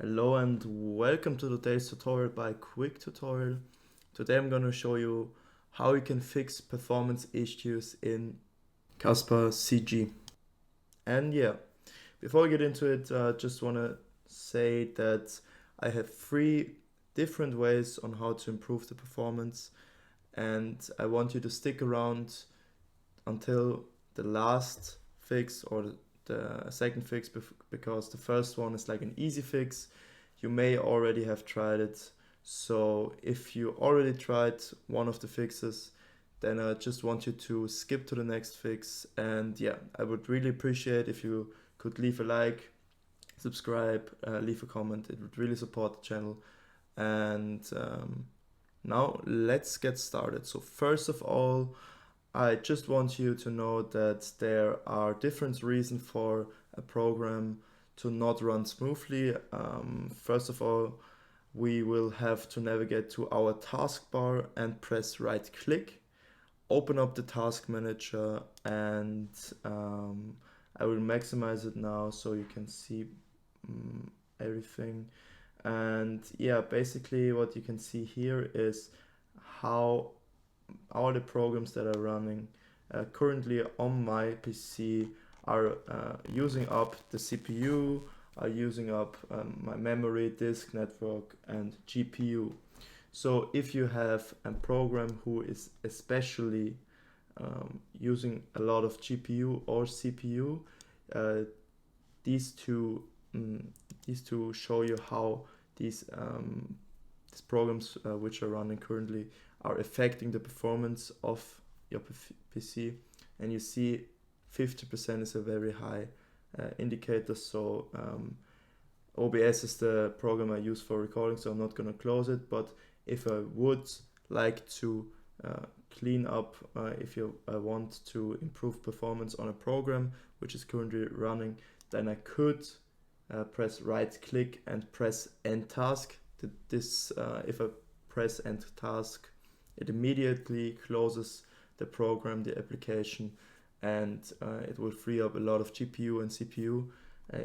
Hello and welcome to today's tutorial by Quick Tutorial. Today I'm going to show you how you can fix performance issues in CasparCG. And yeah, before I get into it, I just want to say that I have 3 different ways on how to improve the performance, and I want you to stick around until the last fix or the second fix, because the first one is like an easy fix. You may already have tried it, so if you already tried one of the fixes, then I just want you to skip to the next fix. And yeah, I would really appreciate if you could leave a like, subscribe, leave a comment. It would really support the channel. And now let's get started. So first of all, I just want you to know that there are different reasons for a program to not run smoothly. First of all, we will have to navigate to our taskbar and press right click, open up the task manager, and I will maximize it now so you can see everything. And yeah, basically what you can see here is how all the programs that are running currently on my PC are using up the CPU, are using up my memory, disk network, and GPU. So if you have a program who is especially using a lot of GPU or CPU, these two show you how these programs which are running currently are affecting the performance of your PC. And you see 50% is a very high indicator. So OBS is the program I use for recording, so I'm not going to close it. But if I would like to clean up, if you want to improve performance on a program which is currently running, then I could press right click and press end task. If I press end task, it immediately closes the program, the application, and it will free up a lot of GPU and CPU.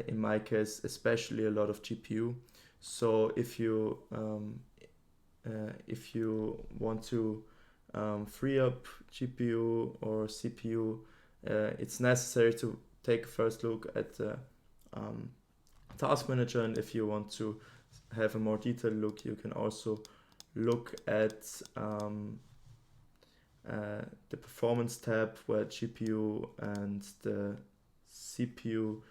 In my case, especially a lot of GPU. So if you want to free up GPU or CPU, it's necessary to take a first look at the task manager. And if you want to have a more detailed look, you can also look at the performance tab, where GPU and the CPU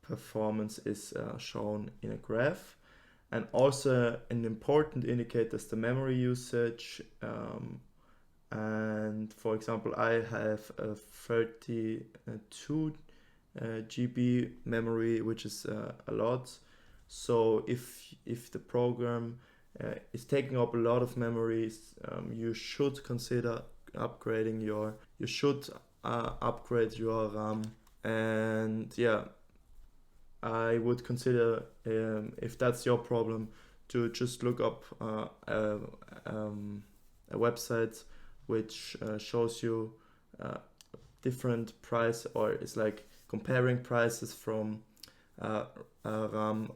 performance is shown in a graph. And also an important indicator is the memory usage. And for example, I have a 32 GB memory, which is a lot. So if the program is taking up a lot of memories, you should consider upgrading upgrade your RAM. And yeah, I would consider, if that's your problem, to just look up a website which shows you different price, or it's like comparing prices from RAM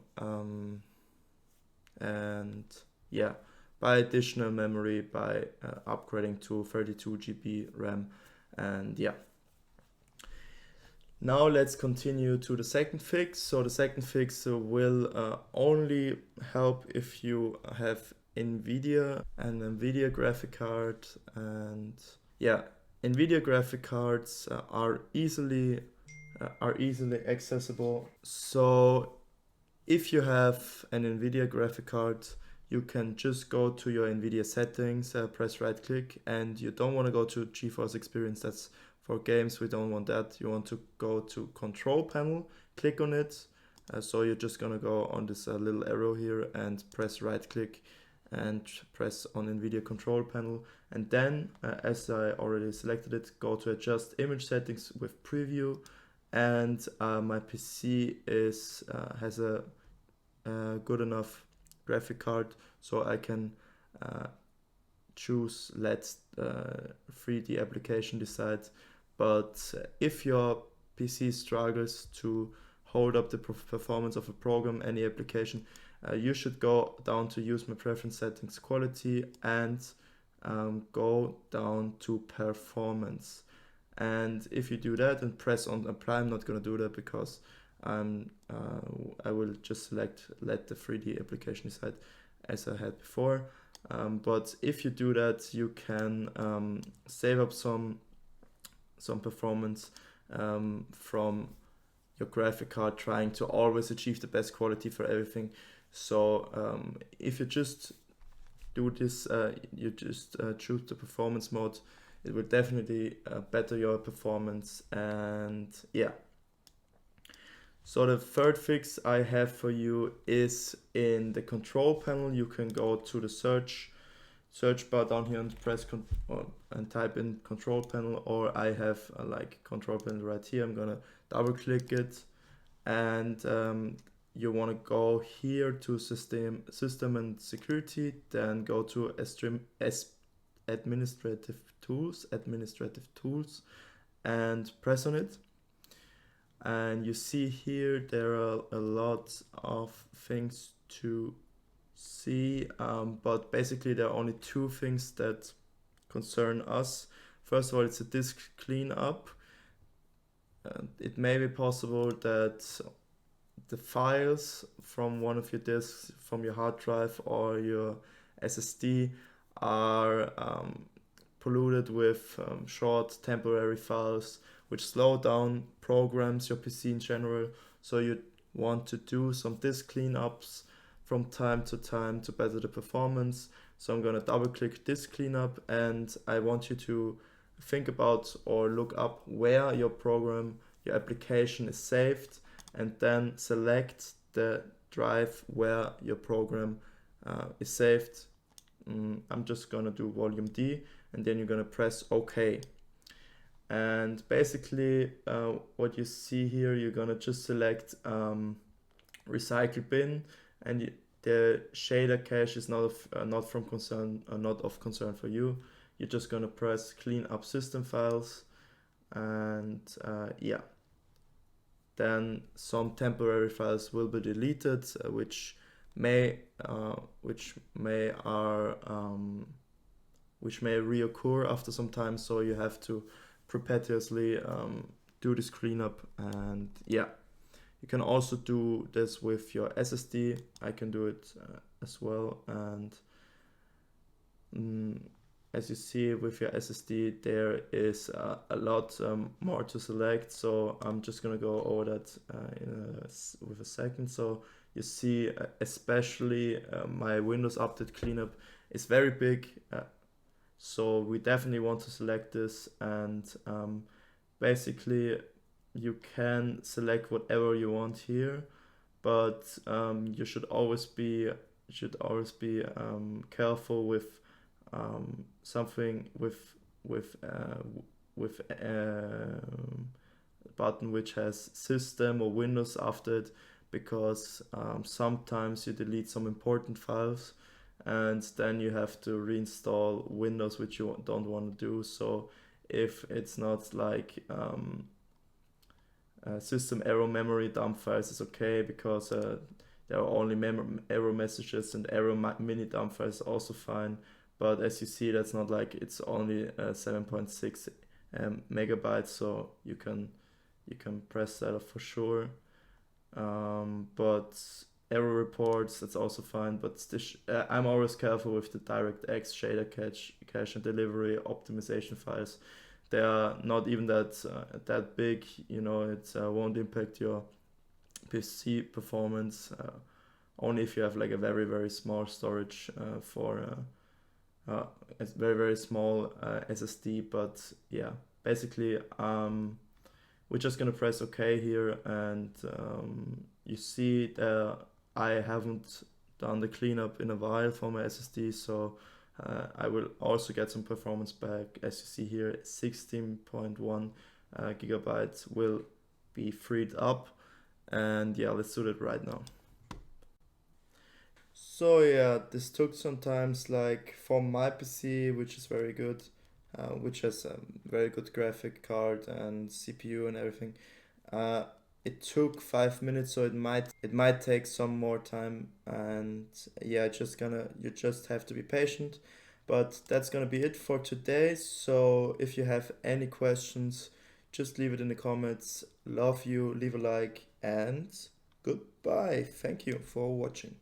and yeah, buy additional memory by upgrading to 32 GB RAM. And yeah, now let's continue to the second fix. So the second fix will only help if you have Nvidia graphic card. And yeah, Nvidia graphic cards are easily accessible. So if you have an Nvidia graphic card, you can just go to your Nvidia settings, press right click, and you don't want to go to GeForce Experience. That's for games. We don't want that. You want to go to control panel, click on it. So you're just gonna go on this little arrow here and press right click and press on Nvidia control panel. And then as I already selected it, go to adjust image settings with preview. And my PC has a good enough graphic card, so I can choose let 3D application decide. But if your PC struggles to hold up the performance of a program, any application, you should go down to use my preference settings quality and go down to performance. And if you do that and press on apply, I'm not going to do that because I will just let the 3D application decide as I had before. But if you do that, you can save up some performance from your graphic card, trying to always achieve the best quality for everything. So if you just do this, you just choose the performance mode, it will definitely better your performance. And yeah, so the third fix I have for you is in the control panel. You can go to the search bar down here and press and type in control panel, or I have like control panel right here. I'm gonna double click it, and you want to go here to system and security, then go to administrative tools and press on it. And you see here there are a lot of things to see, but basically there are only two things that concern us. First of all, it's a disk cleanup. It may be possible that the files from one of your disks, from your hard drive or your SSD, are polluted with short temporary files which slow down programs, your PC in general. So you want to do some disk cleanups from time to time to better the performance. So I'm going to double click disk cleanup, and I want you to think about or look up where your program, your application is saved, and then select the drive where your program is saved. I'm just gonna do volume D, and then you're gonna press OK. And basically what you see here, you're gonna just select recycle bin, and the shader cache is not of concern for you. You're just gonna press clean up system files, and yeah, then some temporary files will be deleted, which may reoccur after some time. So you have to perpetuously do this cleanup. And yeah, you can also do this with your SSD. I can do it as well. And as you see with your SSD, there is a lot more to select. So I'm just gonna go over that with a second. So you see, especially my Windows Update cleanup is very big. So we definitely want to select this, and basically you can select whatever you want here, but you should always be careful with something with a button which has system or Windows after it, because sometimes you delete some important files and then you have to reinstall Windows, which you don't want to do. So if it's not like system error memory dump files is okay, because there are only error messages, and error mini dump files also fine. But as you see, that's not like, it's only 7.6 megabytes, so you can press that off for sure. But error reports, that's also fine. But I'm always careful with the DirectX shader cache and delivery optimization files. They are not even that big, you know. It won't impact your PC performance, only if you have like a very, very small storage for a very, very small SSD. But yeah, basically we're just gonna press OK here, and you see that I haven't done the cleanup in a while for my SSD, so I will also get some performance back. As you see here, 16.1 gigabytes will be freed up, and yeah, let's do that right now. So yeah, this took some time. Like for my PC, which is very good, which has a very good graphic card and CPU and everything, it took 5 minutes, so it might take some more time, and yeah, you just have to be patient. But that's gonna be it for today. So if you have any questions, just leave it in the comments. Love you, leave a like, and goodbye. Thank you for watching.